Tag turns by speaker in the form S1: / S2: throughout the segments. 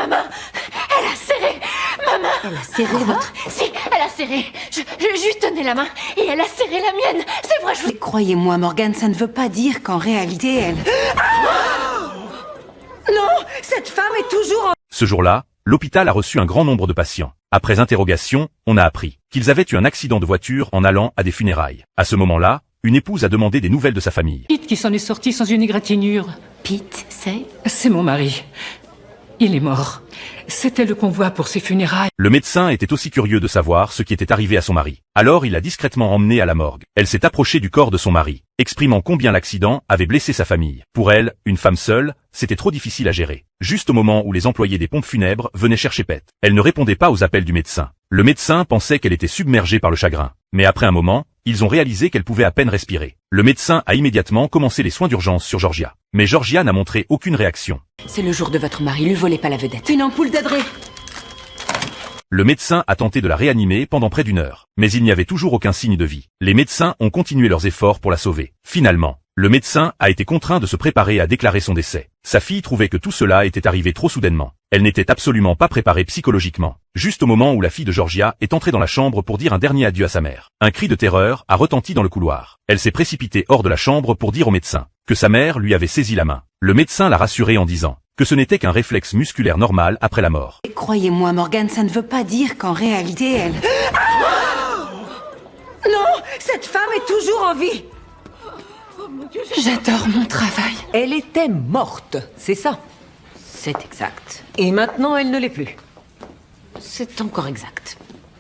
S1: ma main. Elle a serré ma main.
S2: Elle a serré votre...
S1: Si, elle a serré. Je lui tenais la main et elle a serré la mienne. C'est vrai, je vous...
S2: Croyez-moi, Morgane, ça ne veut pas dire qu'en réalité, elle... Non, cette femme est toujours en...
S3: Ce jour-là, l'hôpital a reçu un grand nombre de patients. Après interrogation, on a appris qu'ils avaient eu un accident de voiture en allant à des funérailles. À ce moment-là, une épouse a demandé des nouvelles de sa famille.
S4: Pete qui s'en est sorti sans une égratignure.
S1: Pete, c'est...
S4: C'est mon mari. Il est mort. C'était le convoi pour ses funérailles.
S3: Le médecin était aussi curieux de savoir ce qui était arrivé à son mari. Alors il l'a discrètement emmenée à la morgue. Elle s'est approchée du corps de son mari, exprimant combien l'accident avait blessé sa famille. Pour elle, une femme seule, c'était trop difficile à gérer. Juste au moment où les employés des pompes funèbres venaient chercher Pete, elle ne répondait pas aux appels du médecin. Le médecin pensait qu'elle était submergée par le chagrin. Mais après un moment, ils ont réalisé qu'elle pouvait à peine respirer. Le médecin a immédiatement commencé les soins d'urgence sur Georgia. Mais Georgia n'a montré aucune réaction.
S1: C'est le jour de votre mari, lui volez pas la vedette.
S2: Une ampoule d'adré.
S3: Le médecin a tenté de la réanimer pendant près d'1 heure. Mais il n'y avait toujours aucun signe de vie. Les médecins ont continué leurs efforts pour la sauver. Finalement, le médecin a été contraint de se préparer à déclarer son décès. Sa fille trouvait que tout cela était arrivé trop soudainement. Elle n'était absolument pas préparée psychologiquement. Juste au moment où la fille de Georgia est entrée dans la chambre pour dire un dernier adieu à sa mère, un cri de terreur a retenti dans le couloir. Elle s'est précipitée hors de la chambre pour dire au médecin que sa mère lui avait saisi la main. Le médecin l'a rassurée en disant que ce n'était qu'un réflexe musculaire normal après la mort.
S2: Croyez-moi, Morgane, ça ne veut pas dire qu'en réalité, elle... Non, cette femme est toujours en vie.
S1: J'adore mon travail.
S5: Elle était morte, c'est ça.
S1: C'est exact.
S5: Et maintenant, elle ne l'est plus.
S1: C'est encore exact.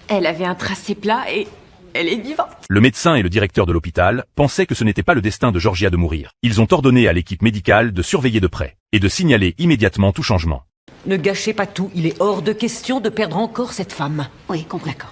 S1: Elle avait un tracé plat et elle est vivante.
S3: Le médecin et le directeur de l'hôpital pensaient que ce n'était pas le destin de Georgia de mourir. Ils ont ordonné à l'équipe médicale de surveiller de près et de signaler immédiatement tout changement.
S5: Ne gâchez pas tout, il est hors de question de perdre encore cette femme.
S2: Oui, complètement.